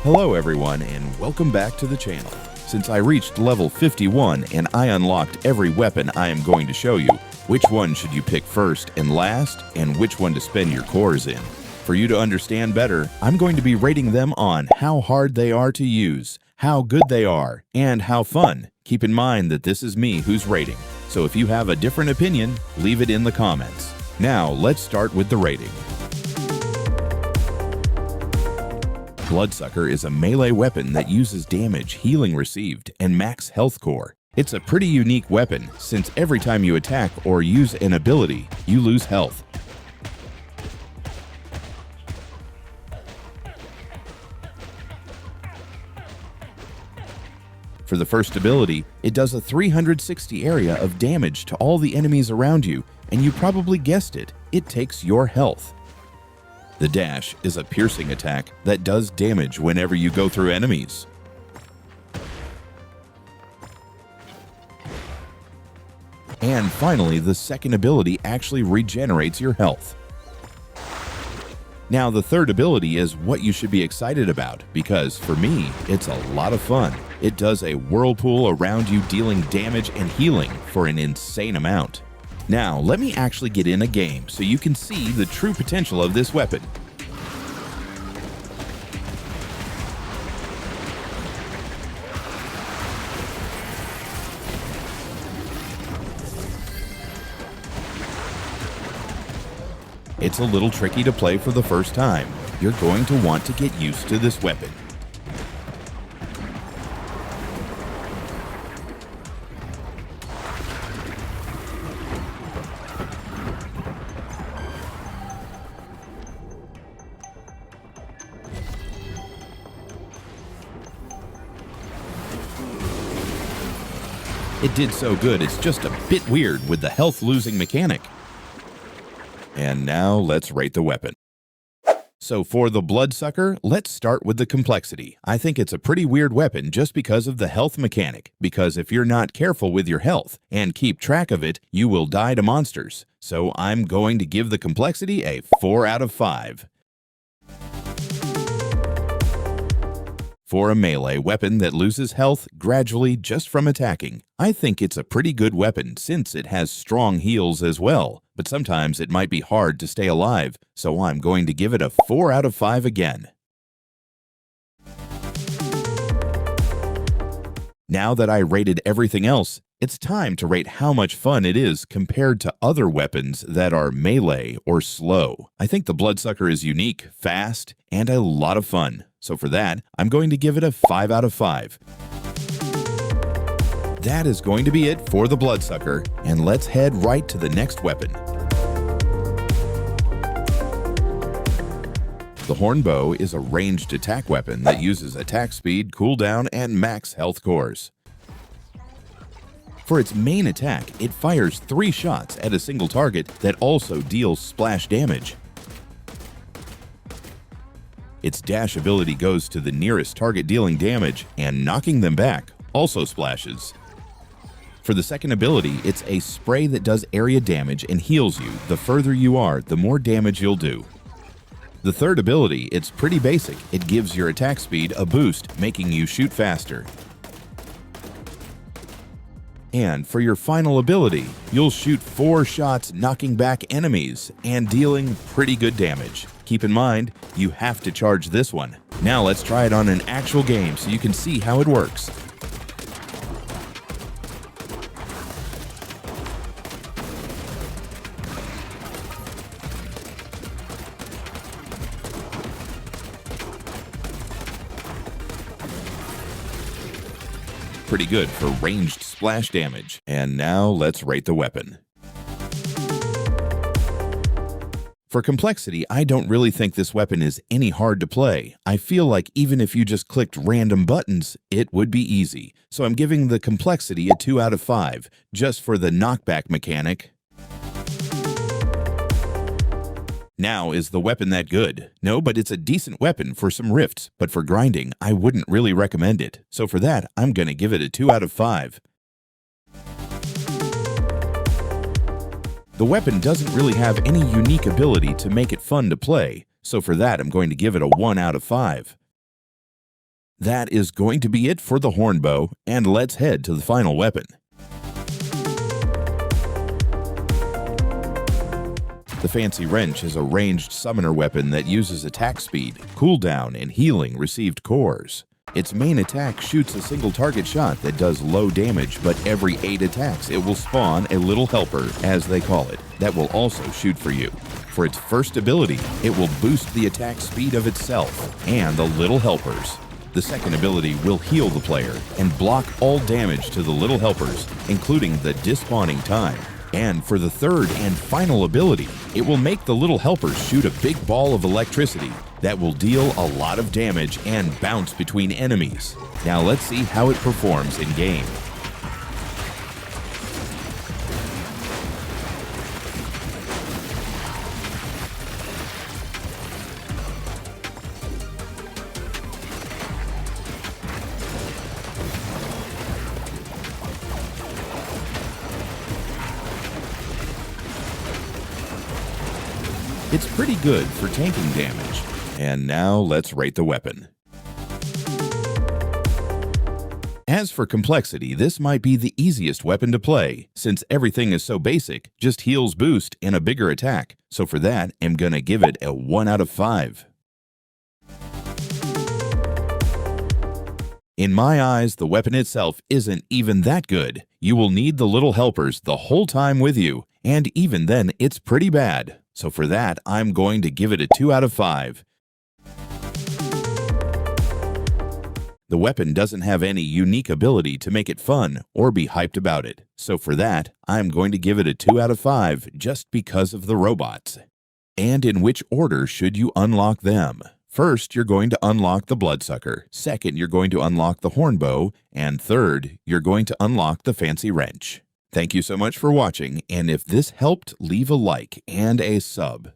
Hello everyone and welcome back to the channel. Since I reached level 51 and I unlocked every weapon I am going to show you, which one should you pick first and last, and which one to spend your cores in? For you to understand better, I'm going to be rating them on how hard they are to use, how good they are, and how fun. Keep in mind that this is me who's rating, so if you have a different opinion, leave it in the comments. Now let's start with the rating. Bloodsucker is a melee weapon that uses damage, healing received, and max health core. It's a pretty unique weapon, since every time you attack or use an ability, you lose health. For the first ability, it does a 360 area of damage to all the enemies around you, and you probably guessed it, it takes your health. The dash is a piercing attack that does damage whenever you go through enemies. And finally, the second ability actually regenerates your health. Now, the third ability is what you should be excited about, because for me, it's a lot of fun. It does a whirlpool around you, dealing damage and healing for an insane amount. Now, let me actually get in a game so you can see the true potential of this weapon. It's a little tricky to play for the first time. You're going to want to get used to this weapon. It did so good, it's just a bit weird with the health losing mechanic. And now let's rate the weapon. So for the Bloodsucker, let's start with the complexity. I think it's a pretty weird weapon just because of the health mechanic, because if you're not careful with your health and keep track of it, you will die to monsters. So I'm going to give the complexity a 4 out of 5. For a melee weapon that loses health gradually just from attacking, I think it's a pretty good weapon since it has strong heals as well, but sometimes it might be hard to stay alive, so I'm going to give it a 4 out of 5 again. Now that I rated everything else, it's time to rate how much fun it is compared to other weapons that are melee or slow. I think the Bloodsucker is unique, fast, and a lot of fun. So for that, I'm going to give it a 5 out of 5. That is going to be it for the Bloodsucker, and let's head right to the next weapon. The Hornbow is a ranged attack weapon that uses attack speed, cooldown, and max health cores. For its main attack, it fires 3 shots at a single target that also deals splash damage. Its dash ability goes to the nearest target dealing damage, and knocking them back also splashes. For the second ability, it's a spray that does area damage and heals you. The further you are, the more damage you'll do. The third ability, it's pretty basic. It gives your attack speed a boost, making you shoot faster. And for your final ability, you'll shoot 4 shots knocking back enemies and dealing pretty good damage. Keep in mind, you have to charge this one. Now let's try it on an actual game so you can see how it works. Pretty good for ranged splash damage. And now let's rate the weapon. For complexity, I don't really think this weapon is any hard to play. I feel like even if you just clicked random buttons, it would be easy. So I'm giving the complexity a 2 out of 5, just for the knockback mechanic. Now, is the weapon that good? No, but it's a decent weapon for some rifts, but for grinding, I wouldn't really recommend it. So for that, I'm gonna give it a 2 out of 5. The weapon doesn't really have any unique ability to make it fun to play, so for that I'm going to give it a 1 out of 5. That is going to be it for the Hornbow, and let's head to the final weapon. The Fancy Wrench is a ranged summoner weapon that uses attack speed, cooldown, and healing received cores. Its main attack shoots a single target shot that does low damage, but every 8 attacks it will spawn a little helper, as they call it, that will also shoot for you. For its first ability, it will boost the attack speed of itself and the little helpers. The second ability will heal the player and block all damage to the little helpers, including the despawning time. And for the third and final ability, it will make the little helpers shoot a big ball of electricity that will deal a lot of damage and bounce between enemies. Now let's see how it performs in game. It's pretty good for tanking damage. And now let's rate the weapon. As for complexity, this might be the easiest weapon to play, since everything is so basic, just heals boost and a bigger attack. So for that, I'm gonna give it a 1 out of 5. In my eyes, the weapon itself isn't even that good. You will need the little helpers the whole time with you, and even then, it's pretty bad. So for that, I'm going to give it a 2 out of 5. The weapon doesn't have any unique ability to make it fun or be hyped about it. So for that, I'm going to give it a 2 out of 5 just because of the robots. And in which order should you unlock them? First, you're going to unlock the Bloodsucker. Second, you're going to unlock the Hornbow. And third, you're going to unlock the Fancy Wrench. Thank you so much for watching, and if this helped, leave a like and a sub.